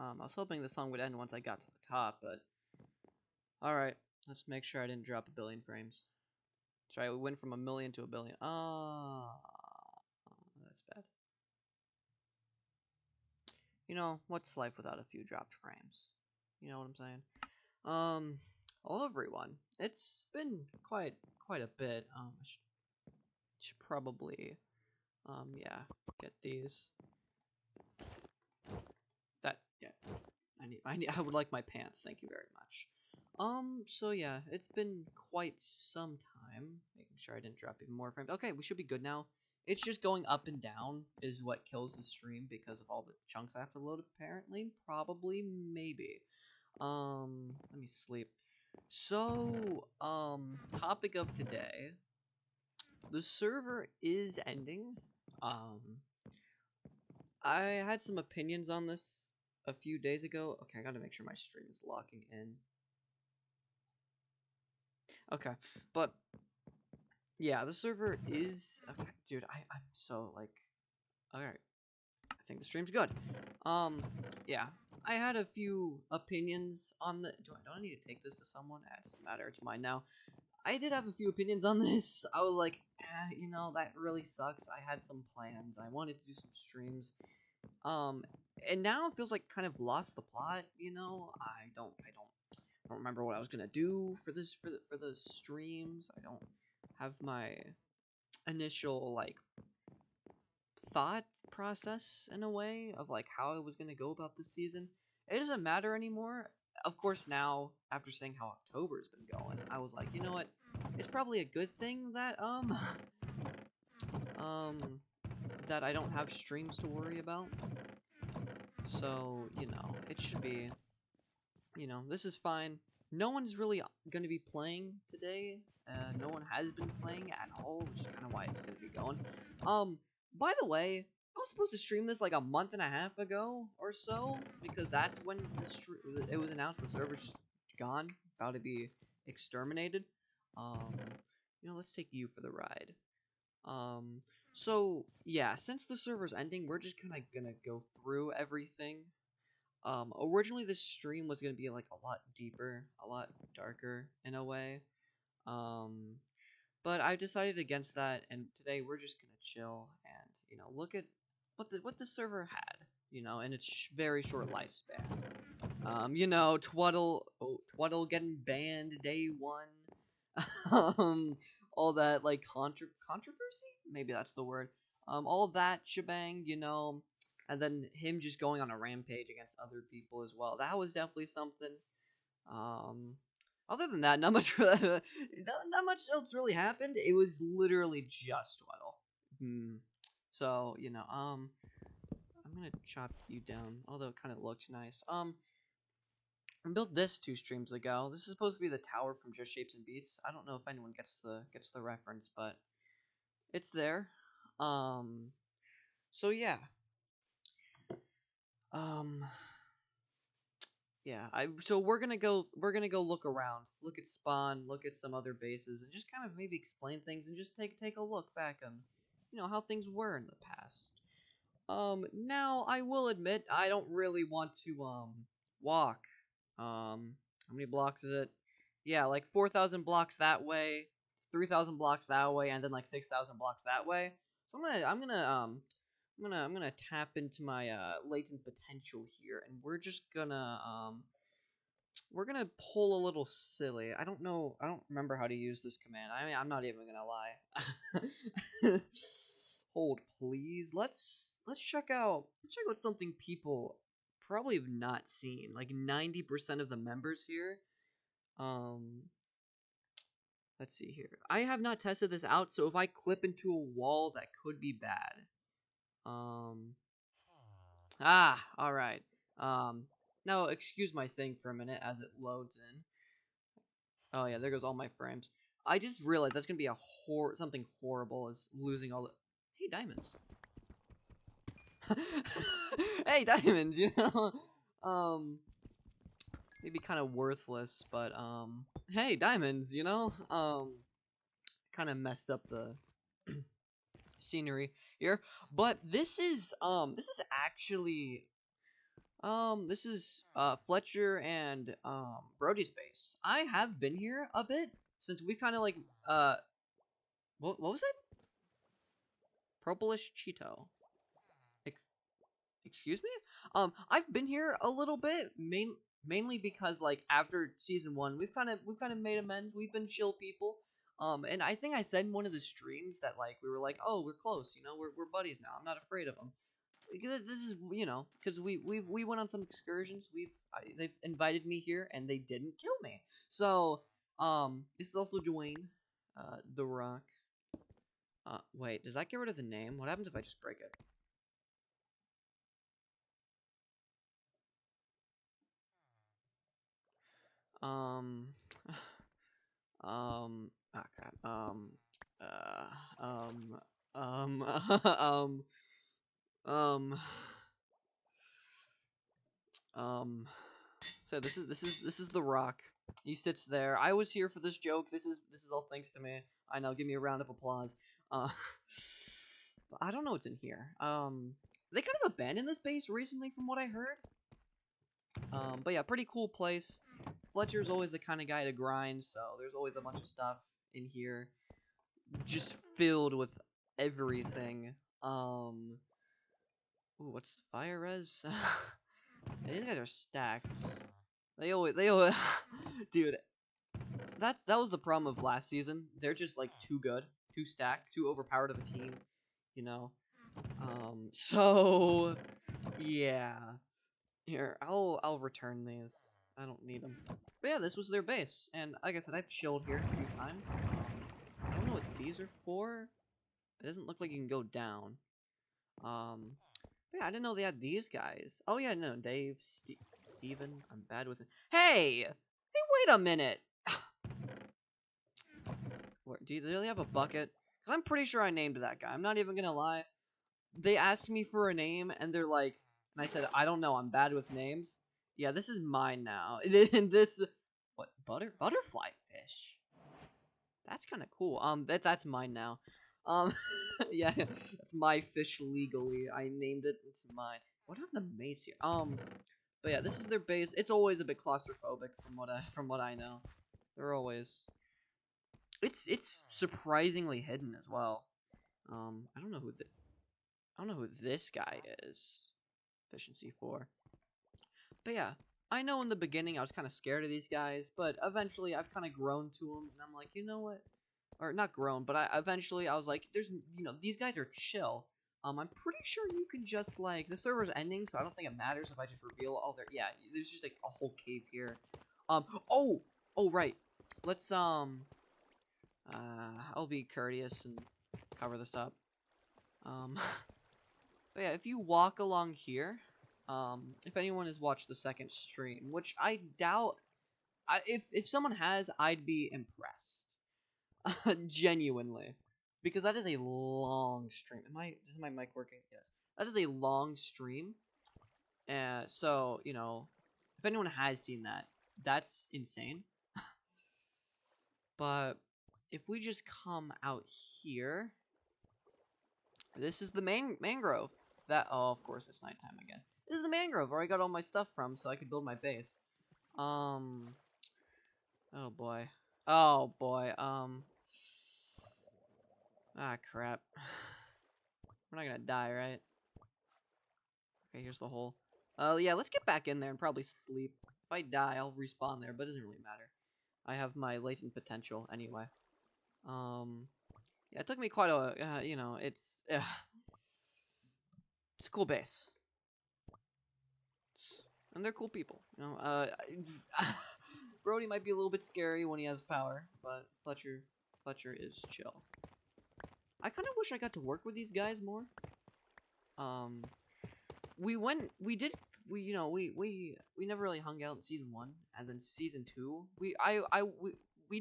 I was hoping the song would end once I got to the top, but alright, let's make sure I didn't drop 1,000,000,000 frames. That's right, we went from 1,000,000 to 1,000,000,000. That's bad. You know, what's life without a few dropped frames? You know what I'm saying? Hello everyone. It's been quite a bit. I should probably, yeah, get these. Yeah. I would like my pants. Thank you very much. So yeah, it's been quite some time. Making sure I didn't drop even more frames. Okay, we should be good now. It's just going up and down is what kills the stream because of all the chunks I have to load, apparently. Probably, maybe. Let me sleep. So, topic of today. The server is ending. I had some opinions on this a few days ago. Okay, I gotta make sure my stream is locking in. Okay, but yeah, the server is okay, dude. I'm so like, all right. I think the stream's good. Yeah, I had a few opinions on the. Do I need to take this to someone? It doesn't matter. It's mine now. I did have a few opinions on this. I was like, you know, that really sucks. I had some plans. I wanted to do some streams. And now it feels like kind of lost the plot. You know, I don't remember what I was gonna do for this for the streams. I don't have my initial like thought process in a way of like how I was gonna go about this season. It doesn't matter anymore. Of course, now after seeing how October's been going, I was like, you know what? It's probably a good thing that that I don't have streams to worry about. So, you know, it should be, you know, this is fine. No one's really going to be playing today. No one has been playing at all, which is kind of why it's going to be going. By the way, I was supposed to stream this like a month and a half ago or so, because that's when it was announced the server's just gone, about to be exterminated. You know, let's take you for the ride. So yeah, since the server's ending, we're just kind of gonna go through everything. Originally this stream was gonna be like a lot deeper, a lot darker in a way. But I decided against that, and today we're just gonna chill and, you know, look at what the server had, you know, in its very short lifespan. You know, Twaddle getting banned day one. All that like controversy, maybe that's the word. All that shebang, you know, and then him just going on a rampage against other people as well. That was definitely something. Other than that, not much not much else really happened. It was literally just Twaddle. So, you know, I'm gonna chop you down, although it kind of looks nice. I built this 2 streams ago. This is supposed to be the tower from Just Shapes and Beats. I don't know if anyone gets the reference, but it's there. So yeah. Yeah, so we're gonna go look around, look at spawn, look at some other bases, and just kind of maybe explain things and just take a look back on, you know, how things were in the past. Now I will admit I don't really want to walk. How many blocks is it? Yeah, like 4,000 blocks that way, 3,000 blocks that way, and then like 6,000 blocks that way. So I'm gonna tap into my latent potential here, and we're gonna pull a little silly. I don't remember how to use this command. I mean, I'm not even gonna lie. Hold, please. Let's check out something people probably have not seen. Like 90% of the members here. Let's see here. I have not tested this out, so if I clip into a wall, that could be bad. All right. Now excuse my thing for a minute as it loads in. Oh yeah, there goes all my frames. I just realized that's gonna be something horrible is losing all the. Hey, diamonds. Hey, diamonds. You know, maybe kind of worthless, but hey, diamonds. You know, kind of messed up the scenery here, but this is actually This is Fletcher and Brody's base. I have been here a bit since we kind of like uh what was it? Purplish Cheeto. Ex Excuse me? I've been here a little bit, mainly because like after season 1, we've kind of made amends. We've been chill people. And I think I said in one of the streams that like we were like, "Oh, we're close, you know. We're buddies now. I'm not afraid of them." Because this is, you know, because we went on some excursions. They've invited me here and they didn't kill me. So, this is also Dwayne, the Rock. Wait, does that get rid of the name? What happens if I just break it? Um, ah, crap. Um, um, um, um. So this is the Rock. He sits there. I was here for this joke. This is all thanks to me. I know. Give me a round of applause. Uh, I don't know what's in here. They kind of abandoned this base recently, from what I heard. But yeah, pretty cool place. Fletcher's always the kind of guy to grind, so there's always a bunch of stuff in here, just filled with everything. Ooh, what's fire res? These guys are stacked. They always, dude. That was the problem of last season. They're just like too good, too stacked, too overpowered of a team, you know. So yeah. Here, I'll return these. I don't need them. But yeah, this was their base, and like I said, I've chilled here a few times. I don't know what these are for. It doesn't look like you can go down. But yeah, I didn't know they had these guys. Oh yeah, no, Dave, Steven. I'm bad with it. Hey, wait a minute. Do they really have a bucket? Because I'm pretty sure I named that guy. I'm not even gonna lie. They asked me for a name, and they're like, and I said, I don't know. I'm bad with names. Yeah, this is mine now. And this, what, butterfly fish? That's kind of cool. That's mine now. Yeah, that's my fish legally. I named it. It's mine. What have the mace here? But yeah, this is their base. It's always a bit claustrophobic from what I know. They're always. It's surprisingly hidden as well. I don't know who this guy is. Efficiency 4. But yeah, I know in the beginning I was kind of scared of these guys, but eventually I've kind of grown to them, and I'm like, you know what? Or not grown, but eventually I was like, these guys are chill. I'm pretty sure you can just like the server's ending, so I don't think it matters if I just reveal all their. Yeah, there's just like a whole cave here. Oh, right. Let's I'll be courteous and cover this up. But yeah, if you walk along here, if anyone has watched the second stream, which I doubt, if someone has, I'd be impressed, genuinely, because that is a long stream. Is my mic working? Yes, that is a long stream. So you know, if anyone has seen that, that's insane. But if we just come out here, this is the mangrove. Oh, of course, it's nighttime again. This is the mangrove where I got all my stuff from, so I could build my base. Oh boy. Oh boy. Ah, crap. We're not gonna die, right? Okay, here's the hole. Yeah, let's get back in there and probably sleep. If I die, I'll respawn there, but it doesn't really matter. I have my latent potential anyway. Yeah, it took me quite a, you know, it's a cool base. And they're cool people, you know. Brody might be a little bit scary when he has power, but Fletcher is chill. I kind of wish I got to work with these guys more. We never really hung out in season 1, and then season 2, we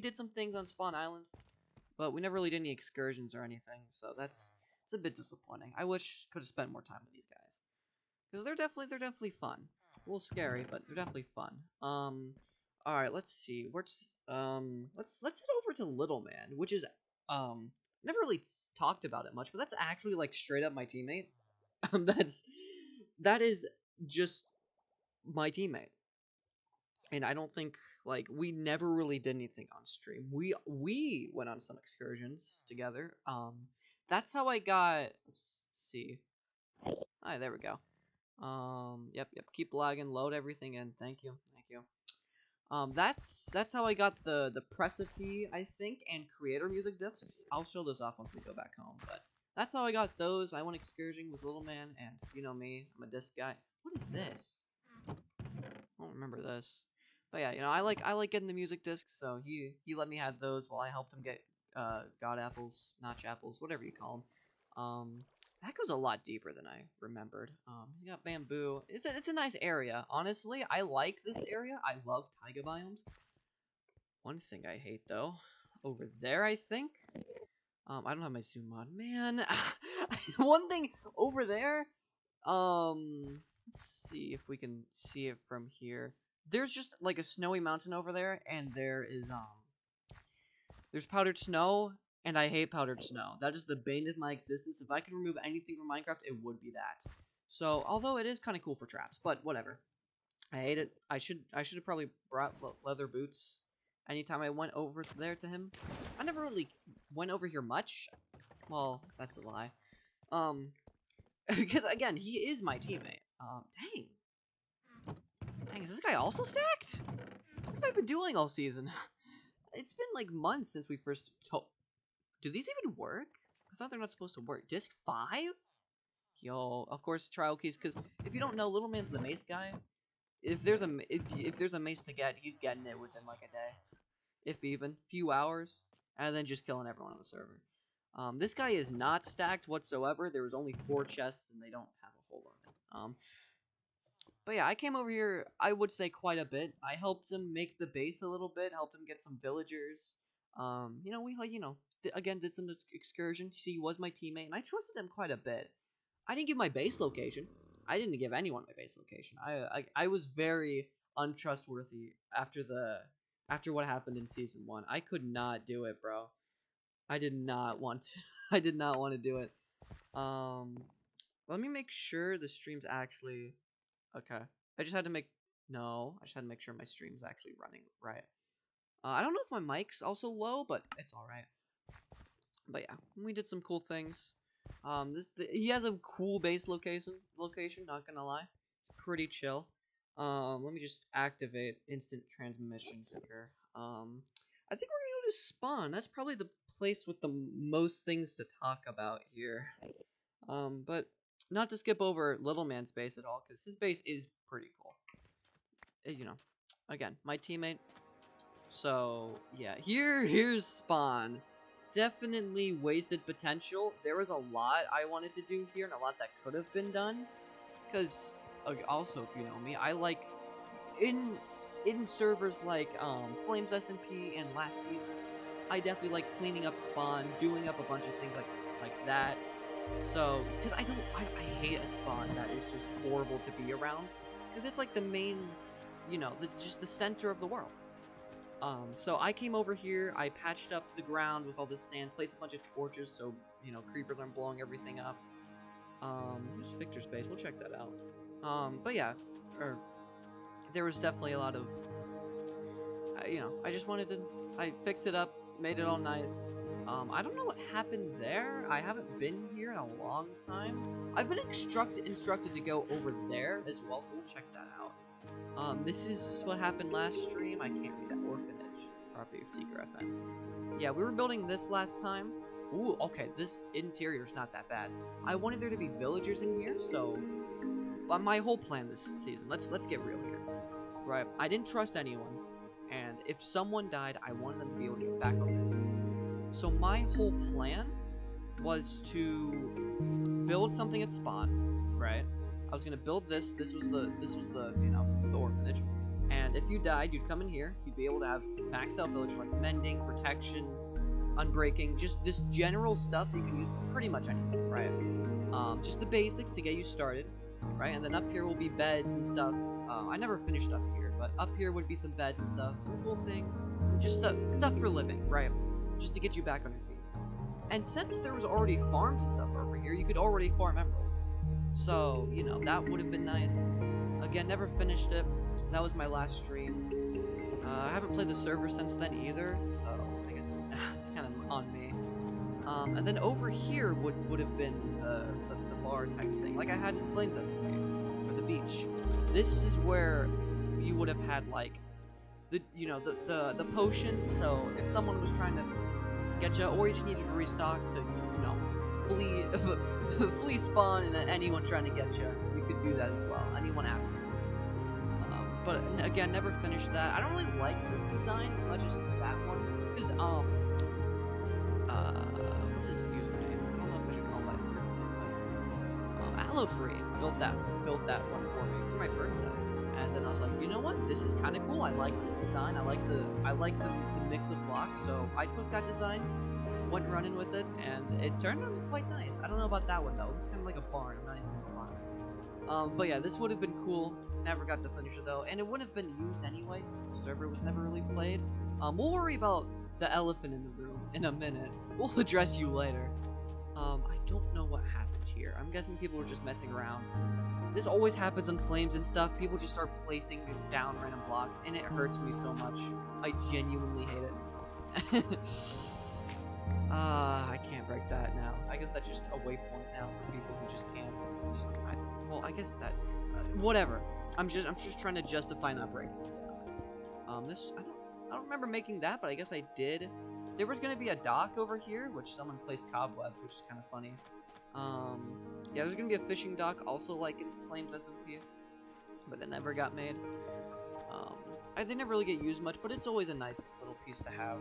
did some things on Spawn Island, but we never really did any excursions or anything, so it's a bit disappointing. I wish could have spent more time with these guys, because they're definitely fun. A little scary, but they're definitely fun. All right, let's see. Let's head over to Little Man, which is never really talked about it much, but that's actually like straight up my teammate. That is just my teammate. And I don't think, like, we never really did anything on stream. We went on some excursions together. That's how I got, let's see. Alright, there we go. Yep, keep lagging, load everything in. Thank you. That's how I got the Precipe, I think, and creator music discs. I'll show this off once we go back home, but that's how I got those. I went excursioning with Little Man, and you know me, I'm a disc guy. What is this? I don't remember this. But yeah, you know, I like getting the music discs, so he let me have those while I helped him get god apples, notch apples, whatever you call them. That goes a lot deeper than I remembered. You got bamboo. It's a nice area. Honestly, I like this area. I love taiga biomes. One thing I hate though, over there, I think. I don't have my zoom on, man. One thing over there. Let's see if we can see it from here. There's just like a snowy mountain over there, and there's powdered snow, and I hate powdered snow. That is the bane of my existence. If I could remove anything from Minecraft, it would be that. So, although it is kind of cool for traps, but whatever. I hate it. I should have probably brought leather boots anytime I went over there to him. I never really went over here much. Well, that's a lie. Because again, he is my teammate. Dang. Dang, is this guy also stacked? What have I been doing all season? It's been like months since we first do these even work? I thought they're not supposed to work. Disc 5? Yo, of course trial keys, because if you don't know, Little Man's the mace guy. If there's a mace to get, he's getting it within like a day. If even. Few hours. And then just killing everyone on the server. This guy is not stacked whatsoever. There was only 4 chests and they don't have a whole lot. But yeah, I came over here, I would say quite a bit. I helped him make the base a little bit, helped him get some villagers. You know, we, again, did some excursions. See, he was my teammate, and I trusted him quite a bit. I didn't give my base location. I didn't give anyone my base location. I was very untrustworthy after what happened in season 1. I could not do it, bro. I did not want to. I did not want to do it. Let me make sure the stream's actually okay. I just had to make sure my stream's actually running right. I don't know if my mic's also low, but it's all right. But yeah, we did some cool things. He has a cool base location. Not gonna lie, it's pretty chill. Let me just activate instant transmission here. I think we're gonna go to spawn. That's probably the place with the most things to talk about here. But not to skip over Little Man's base at all, because his base is pretty cool. You know, again, my teammate. So yeah, here's spawn. Definitely wasted potential. There was a lot I wanted to do here, and a lot that could have been done. Because also, if you know me, I like in servers like Flames SMP and last season, I definitely like cleaning up spawn, doing up a bunch of things like that. So, because I hate a spawn that is just horrible to be around, because it's like the main, you know, just the center of the world. So I came over here, I patched up the ground with all this sand, placed a bunch of torches so, you know, creepers aren't blowing everything up. Here's Victor's base, we'll check that out. But yeah, there was definitely a lot of, you know, I fixed it up, made it all nice. I don't know what happened there. I haven't been here in a long time. I've been instructed to go over there as well, so we'll check that out. This is what happened last stream. I can't read that. Orphanage. Property of Seeker FN. Yeah, we were building this last time. Ooh, okay, this interior's not that bad. I wanted there to be villagers in here, so my whole plan this season, let's get real here. Right, I didn't trust anyone, and if someone died, I wanted them to be able to get back on their feet. So my whole plan was to build something at spawn, right? I was gonna build this. This was the you know, the orphanage. And if you died, you'd come in here. You'd be able to have maxed out village like mending, protection, unbreaking, just this general stuff that you can use for pretty much anything, right? Just the basics to get you started, right? And then up here will be beds and stuff. I never finished up here, but up here would be some beds and stuff, some cool thing, some just stuff for living, right? Just to get you back on your feet. And since there was already farms and stuff over here, you could already farm emeralds. So, you know, that would have been nice. again, never finished it. That was my last stream. I haven't played the server since then either, so I guess it's kind of on me. And then over here would have been the bar type thing, like I had in Flames SMP, or the beach. This is where you would have had like the potion. So if someone was trying to get you, or you just needed to restock to flee flee spawn, and anyone trying to get you, you could do that as well. Anyone after you. But again, never finished that. I don't really like this design as much as that one, because what's his username? I don't know if I should call him by Aloe Free built that one for me for my birthday, and then I was like, you know what? This is kind of cool. I like this design. I like the mix of blocks. So I took that design, went running with it, and it turned out quite nice. I don't know about that one though. It looks kind of like a barn. I'm not even gonna lie. But yeah, this would have been cool. Never got to finish it though, and it wouldn't have been used anyway since the server was never really played. We'll worry about the elephant in the room in a minute. We'll address you later. I don't know what happened here. I'm guessing people were just messing around. This always happens on Flames and stuff. People just start placing down random blocks, and it hurts me so much. I genuinely hate it. I can't break that now. I guess that's just a waypoint now for people who just can't. Well, I guess that. Whatever. I'm just trying to justify not breaking it down. I don't remember making that, but I guess I did. There was gonna be a dock over here, which someone placed cobwebs, which is kind of funny. Yeah, there's gonna be a fishing dock, also like in Flames SMP, but that never got made. They never really get used much, but it's always a nice little piece to have.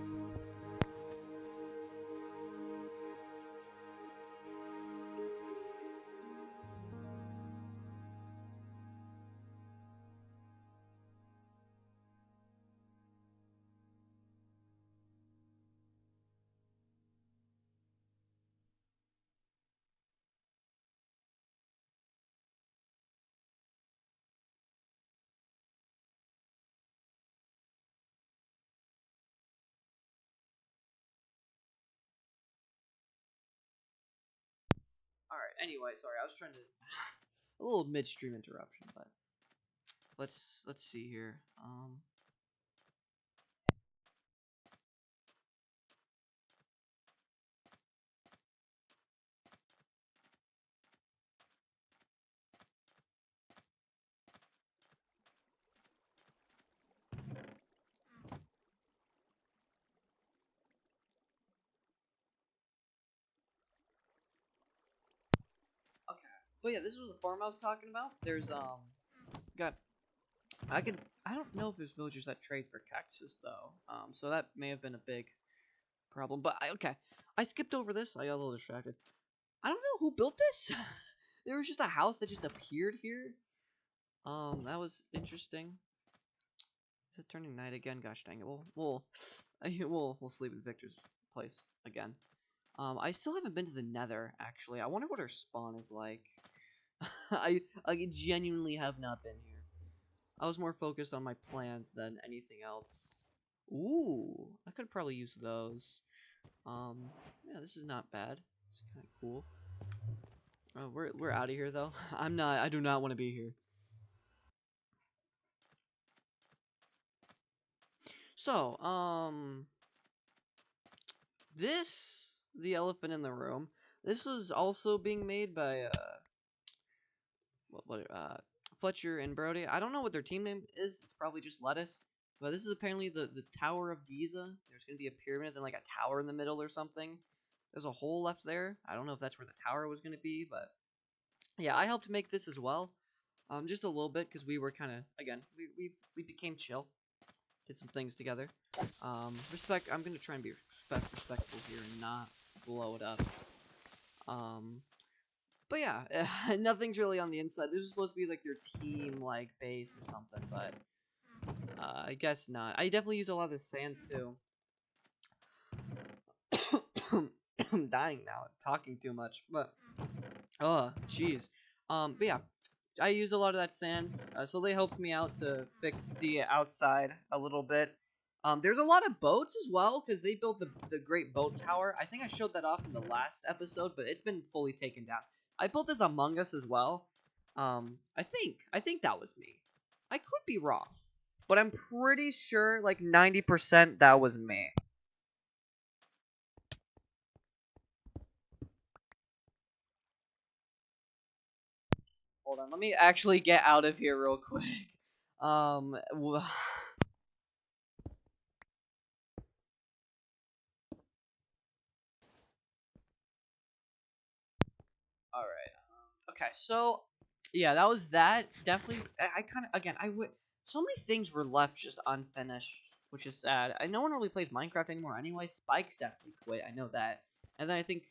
Alright, anyway, sorry, I was trying to... a little midstream interruption, but... Let's see here. Okay. But yeah, this was the farm I was talking about. There's, I don't know if there's villagers that trade for cactus, though. So that may have been a big problem. But, okay. I skipped over this. I got a little distracted. I don't know who built this. There was just a house that just appeared here. That was interesting. Is it turning night again? Gosh dang it. We'll sleep in Victor's place again. I still haven't been to the Nether, actually. I wonder what her spawn is like. I genuinely have not been here. I was more focused on my plans than anything else. Ooh, I could probably use those. Yeah, this is not bad. It's kind of cool. We're out of here though. I do not want to be here. So, the elephant in the room. This was also being made by Fletcher and Brody. I don't know what their team name is. It's probably just Lettuce. But this is apparently the Tower of Giza. There's gonna be a pyramid, then like a tower in the middle or something. There's a hole left there. I don't know if that's where the tower was gonna be, but yeah, I helped make this as well. Just a little bit because we were kind of we became chill, did some things together. Respect. I'm gonna try and be respectful here and not blow it up. But yeah, nothing's really on the inside. This is supposed to be like their team like base or something, but I guess not. I definitely use a lot of this sand too. I'm dying now, talking too much, but oh, jeez. But yeah, I used a lot of that sand, so they helped me out to fix the outside a little bit. There's a lot of boats as well, because they built the Great Boat Tower. I think I showed that off in the last episode, but it's been fully taken down. I built this Among Us as well. I think that was me. I could be wrong, but I'm pretty sure, like 90%, that was me. Hold on, let me actually get out of here real quick. Um, all right. Okay, so yeah, that was that. Definitely, I kind of again, I would. So many things were left just unfinished, which is sad. I no one really plays Minecraft anymore anyway. Spike's definitely quit. I know that, and then I think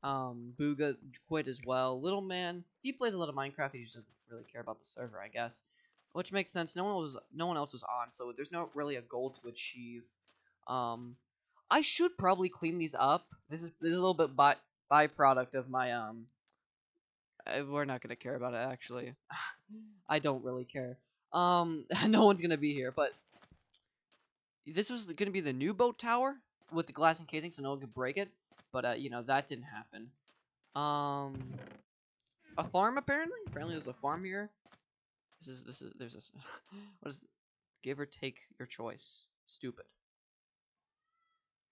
Booga quit as well. Little Man, he plays a lot of Minecraft. He just doesn't really care about the server, I guess, which makes sense. No one else was on, so there's not really a goal to achieve. Um, I should probably clean these up. This is a little bit byproduct of my we're not gonna care about it actually. I don't really care. No one's gonna be here, but this was gonna be the new boat tower with the glass encasing, so no one could break it. But you know that didn't happen. Um, a farm apparently. Apparently there's a farm here. There's this. What is? Give or take your choice. Stupid.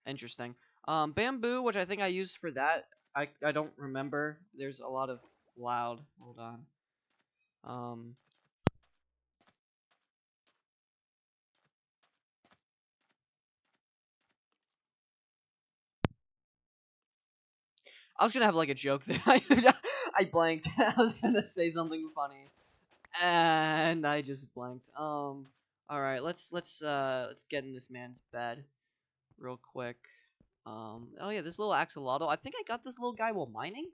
Interesting. Bamboo, which I think I used for that. I don't remember. There's a lot of loud. Hold on. Um, I was gonna have like a joke there. I blanked. I was gonna say something funny, and I just blanked. All right, let's get in this man's bed real quick. Oh yeah, this little axolotl. I think I got this little guy while mining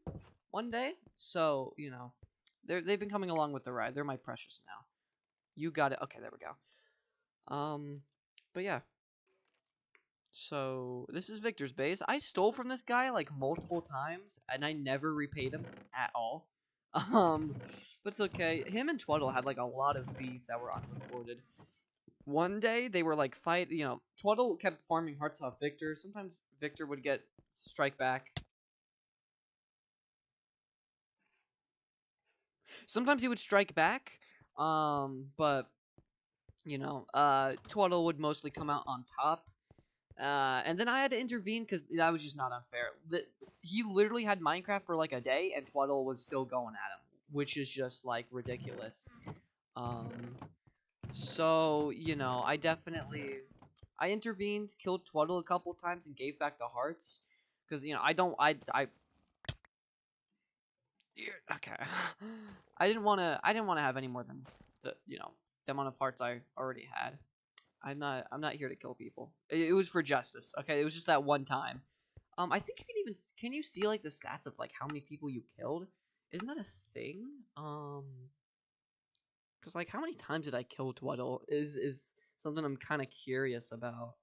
one day. So you know, they've been coming along with the ride. They're my precious now. You got it. Okay, there we go. But yeah. So this is Victor's base. I stole from this guy like multiple times, and I never repaid him at all. But it's okay. Him and Twaddle had like a lot of beef that were unreported. One day they were like fight. You know, Twaddle kept farming hearts off Victor. Sometimes Victor would get strike back. Sometimes he would strike back. But you know, Twaddle would mostly come out on top. And then I had to intervene because that was just not unfair. He literally had Minecraft for like a day, and Twaddle was still going at him, which is just like ridiculous. Um, so you know, I intervened, killed Twaddle a couple times, and gave back the hearts because you know I okay. I didn't want to have any more than the amount of hearts I already had. I'm not here to kill people. It was for justice. Okay, it was just that one time. I think you can you see like the stats of like how many people you killed? Isn't that a thing? Because like how many times did I kill Twaddle is something I'm kind of curious about.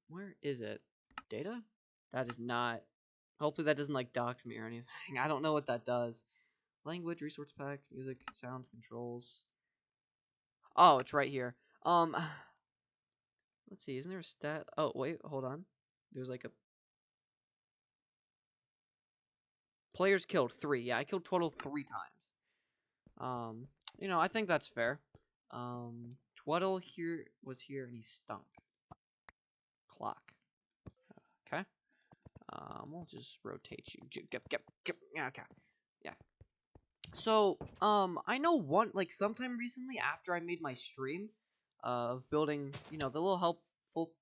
Where is it? Data? That is not. Hopefully that doesn't like dox me or anything. I don't know what that does. Language, resource pack, music, sounds, controls. Oh, it's right here. Let's see. Isn't there a stat? Oh wait, hold on. There's like a players killed 3. Yeah, I killed total 3 times. Um, you know, I think that's fair. Twaddle here was here and he stunk. Clock. Okay. We'll just rotate you. Yeah, okay. Yeah. So, I know like sometime recently after I made my stream of building, you know, the little helpful.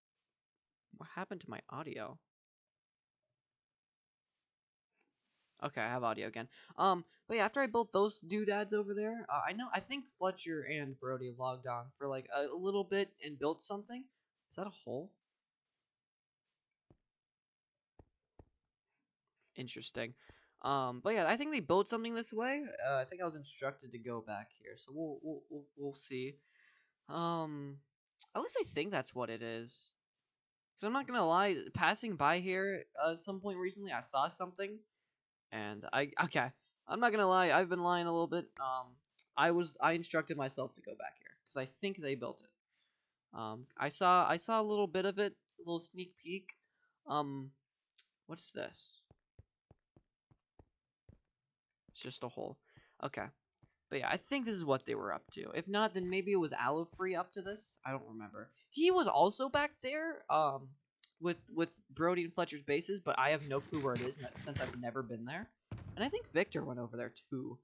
What happened to my audio? Okay, I have audio again. But yeah, after I built those doodads over there, I think Fletcher and Brody logged on for like a little bit and built something. Is that a hole? Interesting. But yeah, I think they built something this way. I think I was instructed to go back here, so we'll see. At least I think that's what it is. Cause I'm not gonna lie, passing by here some point recently, I saw something. And okay, I'm not gonna lie, I've been lying a little bit. I instructed myself to go back here because I think they built it. I saw a little bit of it, a little sneak peek. Um, what's this? It's just a hole. Okay. But yeah, I think this is what they were up to. If not, then maybe it was Free up to this. I don't remember. He was also back there, with Brody and Fletcher's bases, but I have no clue where it is since I've never been there. And I think Victor went over there too.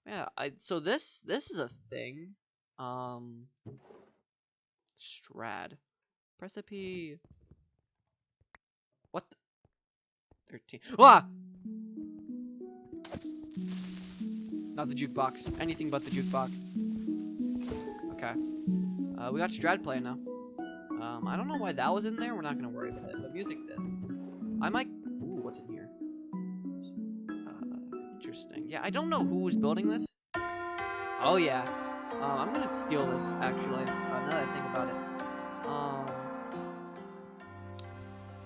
Yeah. So this is a thing. Strad. Press the P. What? 13. Ah! Not the jukebox. Anything but the jukebox. Okay. We got Strad playing now. I don't know why that was in there. We're not gonna worry about it. But music discs. I might. Ooh, what's in here? Interesting. Yeah, I don't know who was building this. Oh yeah. I'm gonna steal this actually. Now that I think about it.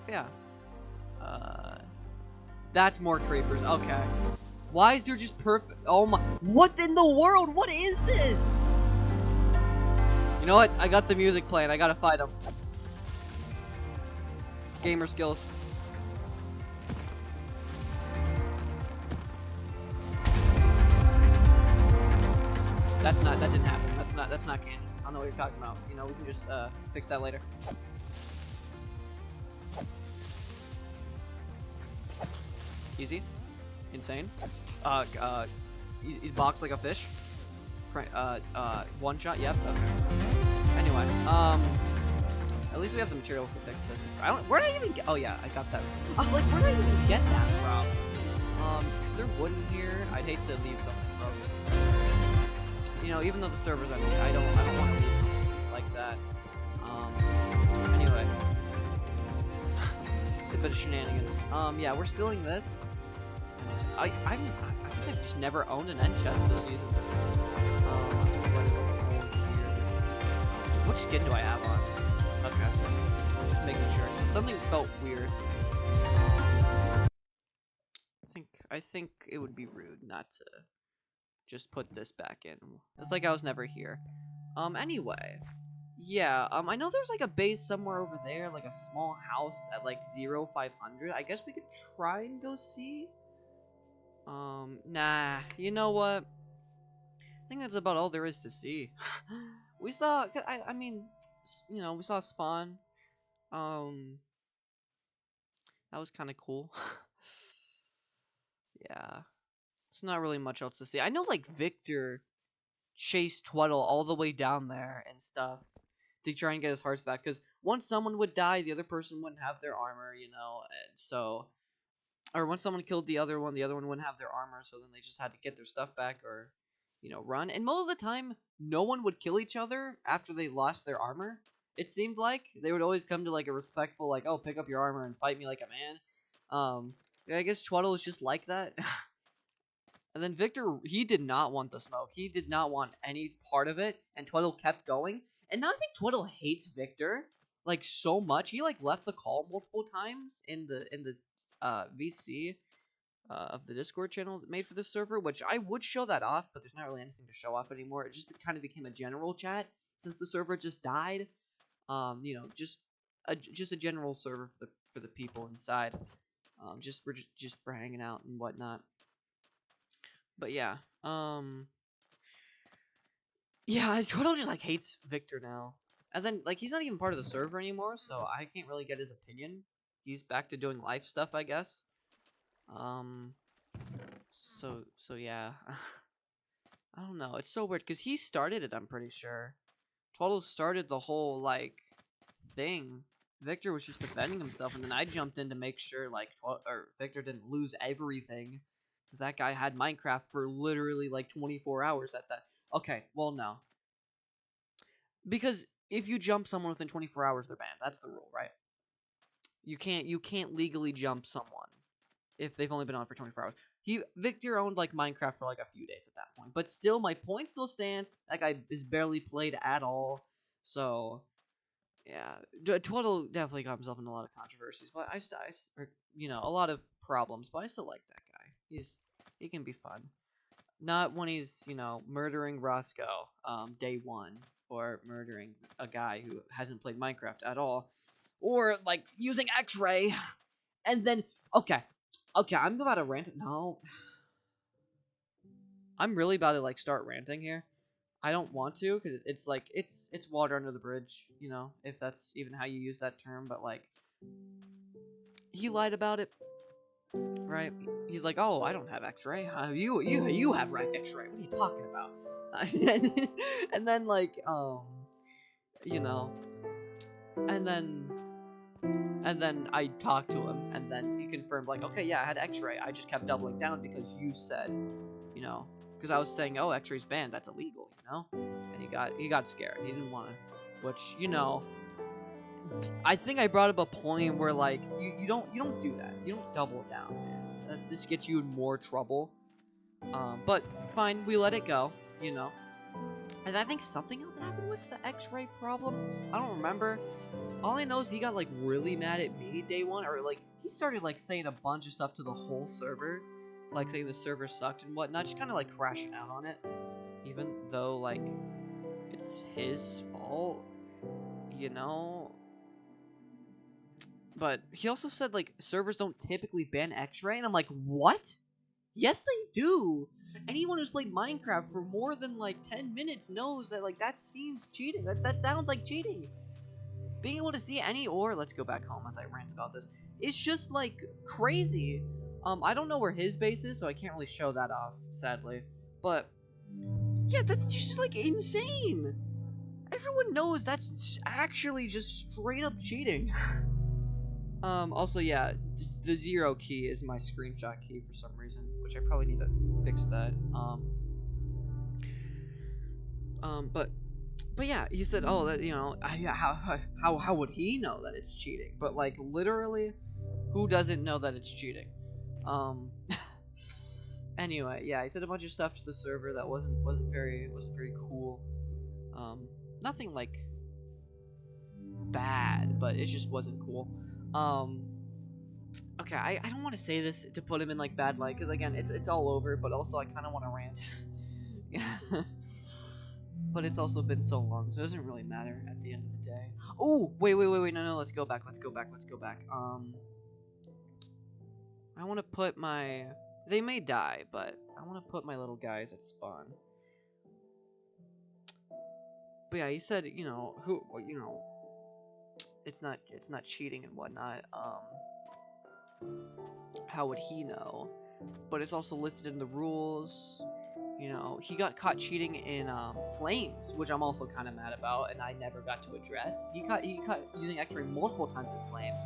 Yeah. That's more creepers. Okay. Why is there just perfect? Oh my! What in the world? What is this? You know what? I got the music playing. I gotta fight him. Gamer skills. That didn't happen. That's not canon. I don't know what you're talking about. You know, we can just fix that later. Easy. Insane. He boxed like a fish. One shot. Yep. Okay. Anyway, at least we have the materials to fix this. Where did I even get? Oh yeah, I got that. I was like, where did I even get that from? Is there wood in here? I'd hate to leave something broken. You know, even though the server's empty, I don't want to leave something like that. Anyway, just a bit of shenanigans. Yeah, we're stealing this. I guess I've just never owned an end chest this season. What skin do I have on? Okay, just making sure. Something felt weird. I think it would be rude not to just put this back in. It's like I was never here. Anyway. Yeah, I know there's like a base somewhere over there, like a small house at like 0500. I guess we could try and go see. Nah, you know what? I think that's about all there is to see. We saw, I mean, you know, we saw Spawn. That was kind of cool. Yeah. There's not really much else to see. I know, like, Victor chased Tweddle all the way down there and stuff to try and get his hearts back. Because once someone would die, the other person wouldn't have their armor, you know, and so... Or once someone killed the other one wouldn't have their armor, so then they just had to get their stuff back or, you know, run. And most of the time, no one would kill each other after they lost their armor. It seemed like they would always come to like a respectful, like, oh, pick up your armor and fight me like a man. I guess Tweddle is just like that. And then Victor, he did not want the smoke. He did not want any part of it, and Tweddle kept going. And now I think Tweddle hates Victor like so much. He like left the call multiple times in the VC of the Discord channel made for this server, which I would show that off, but there's not really anything to show off anymore. It just kind of became a general chat since the server just died. You know, just a general server for the people inside. Just for hanging out and whatnot. But yeah, yeah, Tweddle just like hates Victor now. And then like he's not even part of the server anymore, so I can't really get his opinion. He's back to doing life stuff, I guess. So yeah. I don't know. It's so weird because he started it, I'm pretty sure. Tweddle started the whole like thing. Victor was just defending himself, and then I jumped in to make sure like Victor didn't lose everything. Because that guy had Minecraft for literally like 24 hours at that. Okay, well, no. Because if you jump someone within 24 hours, they're banned. That's the rule, right? You can't legally jump someone if they've only been on for 24 hours. Victor owned like Minecraft for like a few days at that point. But still, my point still stands. That guy is barely played at all. So, yeah. Tweddle definitely got himself in a lot of controversies. But you know, a lot of problems. But I still like that guy. He can be fun. Not when he's, you know, murdering Roscoe, day one, or murdering a guy who hasn't played Minecraft at all, or like using X-ray, and then okay, I'm about to rant. No, I'm really about to like start ranting here. I don't want to because it's like it's water under the bridge, you know, if that's even how you use that term. But like, he lied about it, right? He's like, oh, I don't have X-ray. You have X-ray. What are you talking about? And then like you know, and then I talked to him, and then he confirmed like, okay, yeah, I had X-ray. I just kept doubling down because you said, you know, because I was saying, oh, X-ray's banned. That's illegal, you know. And he got scared. He didn't want to, which, you know, I think I brought up a point where like you don't do that. You don't double down, man. That's just gets you in more trouble. But fine, we let it go, you know. And I think something else happened with the X-ray problem. I don't remember. All I know is he got like really mad at me day one, or like he started like saying a bunch of stuff to the whole server, like saying the server sucked and whatnot, just kind of like crashing out on it, even though like it's his fault, you know. But he also said like servers don't typically ban X-ray, and I'm like, what? Yes, they do. Anyone who's played Minecraft for more than like 10 minutes knows that like that seems cheating. That sounds like cheating. Being able to see any ore, let's go back home as I rant about this, it's just like crazy. I don't know where his base is, so I can't really show that off, sadly. But yeah, that's just like insane. Everyone knows that's actually just straight up cheating. Also, yeah, the 0 key is my screenshot key for some reason, which I probably need to fix that. But yeah, he said, oh, that, you know, how would he know that it's cheating? But like literally, who doesn't know that it's cheating? Anyway, yeah, he said a bunch of stuff to the server that wasn't very cool. Nothing like bad, but it just wasn't cool. Okay, I don't want to say this to put him in like bad light, because again, it's all over, but also I kind of want to rant. Yeah. But it's also been so long, so it doesn't really matter at the end of the day. Oh, wait, no, let's go back. I want to put my, they may die, but I want to put my little guys at spawn. But yeah, he said, you know, it's not cheating and whatnot. How would he know? But it's also listed in the rules. You know, he got caught cheating in Flames, which I'm also kind of mad about, and I never got to address. He caught using X-ray multiple times in Flames.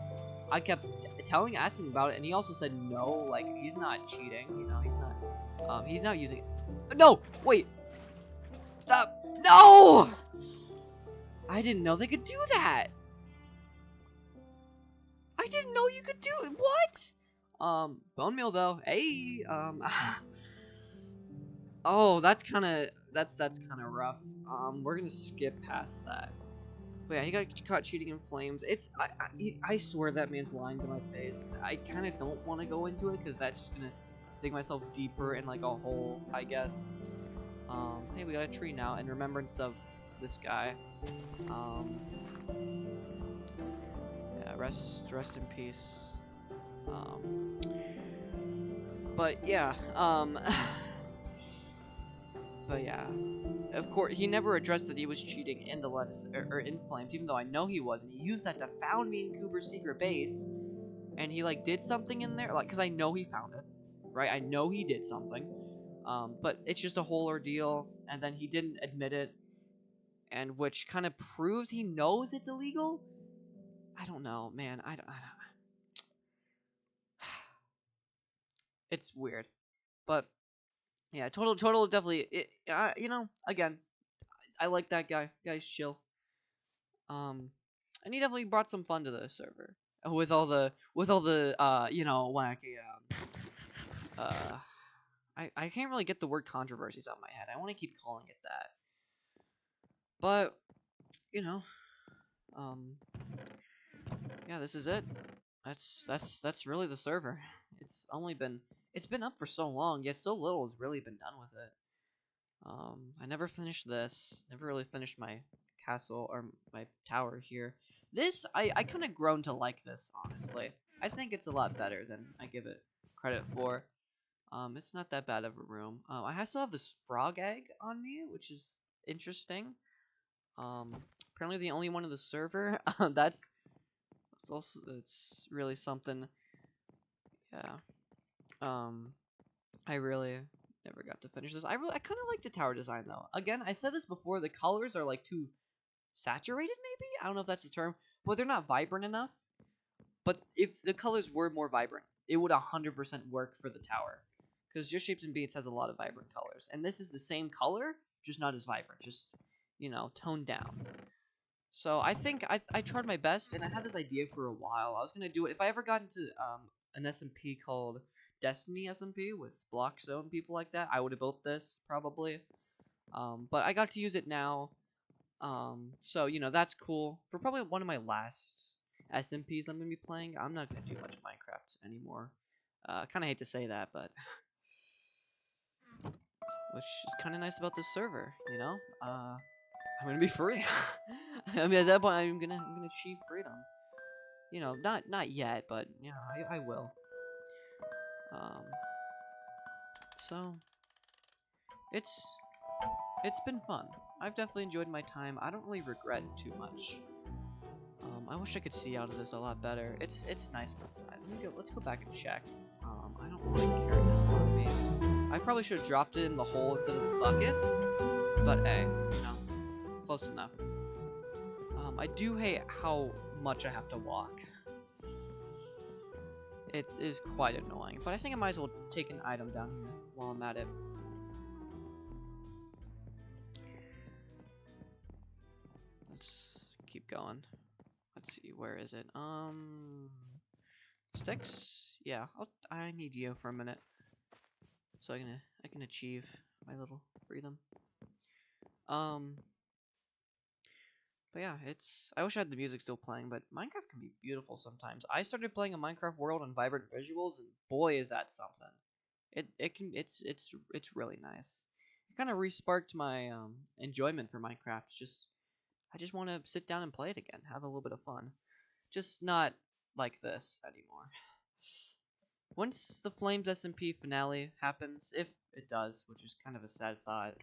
I kept asking him about it, and he also said no, like he's not cheating. You know, he's not using it. No, wait, stop, no! I didn't know they could do that. I didn't know you could do it. What? Bone meal though. Hey, oh, that's kind of rough. We're gonna skip past that. But yeah, he got caught cheating in Flames. I swear that man's lying to my face. I kind of don't want to go into it because that's just gonna dig myself deeper in like a hole, I guess. Hey, we got a tree now in remembrance of this guy. Yeah, rest in peace. But yeah, but yeah, of course, he never addressed that he was cheating in the lettuce or in Flames, even though I know he was, and he used that to found me in Cooper's secret base, and he like did something in there, like, because I know he found it, right? I know he did something, but it's just a whole ordeal, and then he didn't admit it, and which kind of proves he knows it's illegal. I don't know, man. I don't. It's weird, but yeah, total definitely. You know, again, I like that guy. Guy's chill. And he definitely brought some fun to the server with all the you know, wacky I can't really get the word controversies out of my head. I want to keep calling it that, but you know, yeah, this is it. That's really the server. It's been up for so long, yet so little has really been done with it. I never finished this. Never really finished my castle or my tower here. This, I kind of grown to like this, honestly. I think it's a lot better than I give it credit for. It's not that bad of a room. I still have this frog egg on me, which is interesting. Apparently the only one in the server. It's really something. Yeah. I really never got to finish this. I kind of like the tower design though. Again, I've said this before. The colors are like too saturated. Maybe I don't know if that's the term, but they're not vibrant enough. But if the colors were more vibrant, it would 100% work for the tower. Because Just Shapes and Beats has a lot of vibrant colors. And this is the same color, just not as vibrant. Just, toned down. So I think I tried my best, and I had this idea for a while. I was going to do it. If I ever got into an SMP called Destiny SMP with Block Zone, people like that, I would have built this, probably. But I got to use it now. So, that's cool. For probably one of my last SMPs I'm going to be playing, I'm not going to do much Minecraft anymore. I kind of hate to say that, but which is kind of nice about this server, I'm gonna be free. I mean, at that point, I'm gonna achieve freedom. Not yet, but yeah, I will. So it's been fun. I've definitely enjoyed my time. I don't really regret it too much. I wish I could see out of this a lot better. It's nice outside. Let's go back and check. I don't really carry this on me. I probably should have dropped it in the hole instead of the bucket. But hey, close enough. I do hate how much I have to walk. It is quite annoying. But I think I might as well take an item down here while I'm at it. Let's keep going. Let's see, where is it? Sticks? Yeah, I need you for a minute. So I can achieve my little freedom. But yeah, I wish I had the music still playing, but Minecraft can be beautiful sometimes. I started playing a Minecraft world on vibrant visuals, and boy is that something. It's really nice. It kind of re-sparked my enjoyment for Minecraft. I just want to sit down and play it again, have a little bit of fun. Just not like this anymore. Once the Flames SMP finale happens, if it does, which is kind of a sad thought,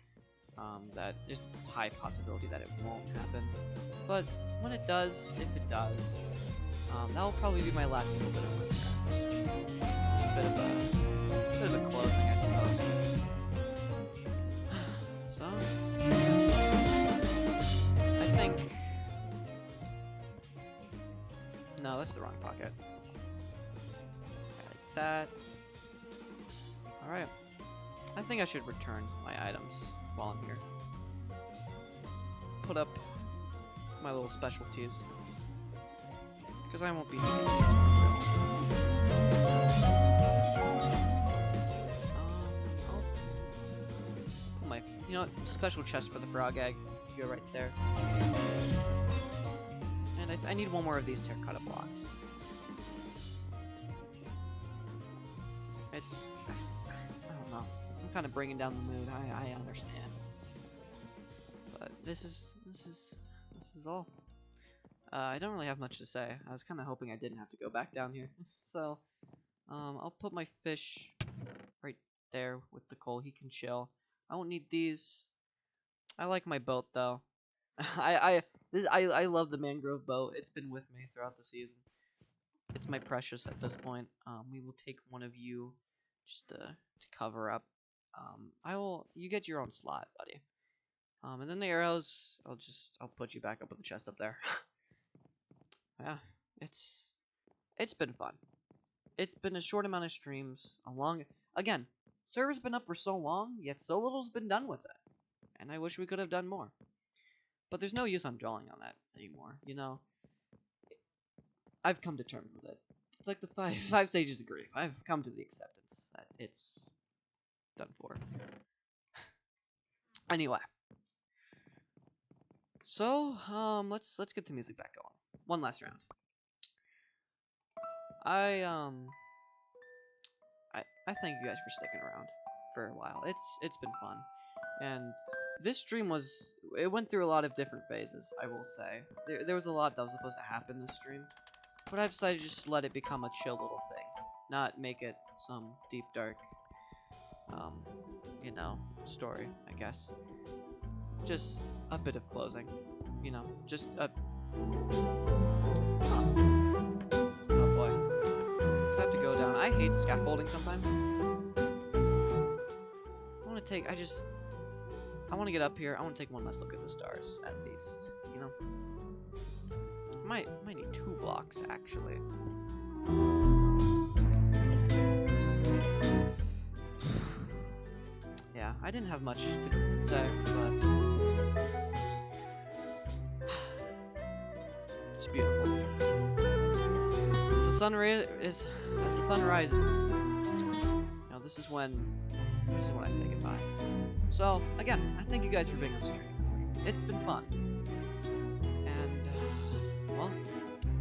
that there's a high possibility that it won't happen. But when it does, if it does, that will probably be my last little bit of Minecraft. Bit of a closing, I suppose. So, I think. No, that's the wrong pocket. Like that. All right. I think I should return my items while I'm here. Put up my little specialties. Because I won't be needing these I'll put my, special chest for the frog egg. Go right there. And I need one more of these terracotta blocks. I don't know. I'm kind of bringing down the mood. I understand. But this is all. I don't really have much to say. I was kind of hoping I didn't have to go back down here. So, I'll put my fish right there with the coal. He can chill. I won't need these. I like my boat though. I love the mangrove boat. It's been with me throughout the season. It's my precious at this point. We will take one of you just to cover up. You get your own slot, buddy. And then the arrows, I'll put you back up with the chest up there. Yeah, it's been fun. It's been a short amount of streams, again, server's been up for so long, yet so little's been done with it. And I wish we could have done more. But there's no use on dwelling on that anymore, I've come to terms with it. It's like the five stages of grief. I've come to the acceptance that it's done for. Anyway. So, let's get the music back going. One last round. I thank you guys for sticking around for a while. It's been fun. And this stream went through a lot of different phases, I will say. There was a lot that was supposed to happen this stream. But I've decided to just let it become a chill little thing. Not make it some deep, dark you know, story, I guess. Just a bit of closing, you know, just a... Oh boy. Just have to go down. I hate scaffolding sometimes. I want to take, I want to get up here. I want to take one last look at the stars, at least, you know. Might need 2 blocks, actually. Yeah, I didn't have much to say, but it's beautiful. As the sun rises, you know, this is when I say goodbye. So again, I thank you guys for being on the stream. It's been fun, and well,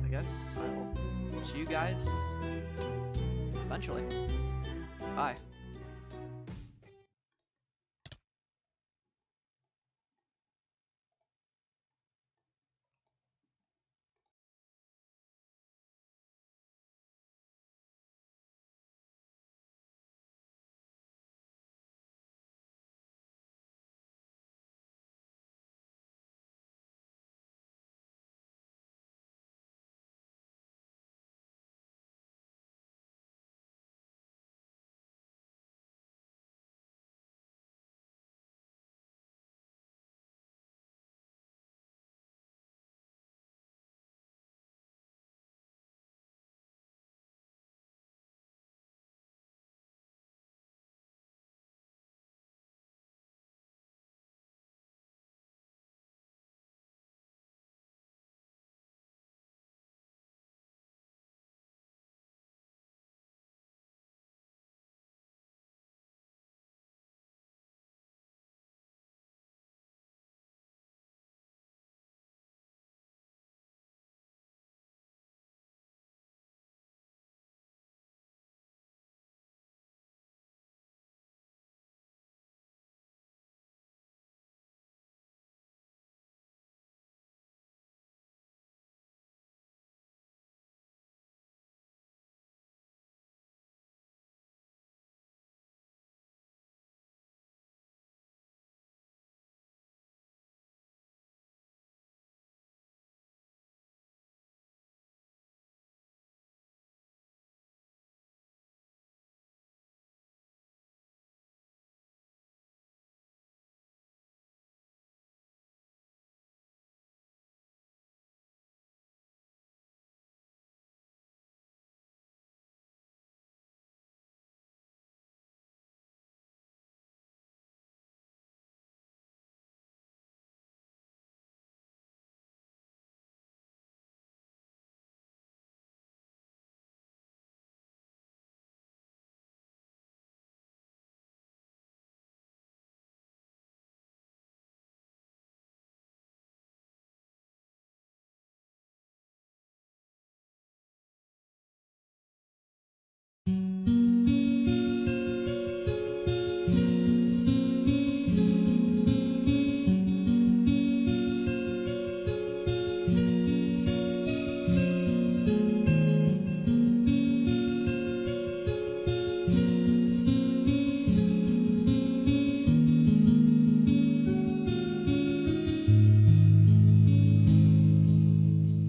I guess I will see you guys eventually. Bye.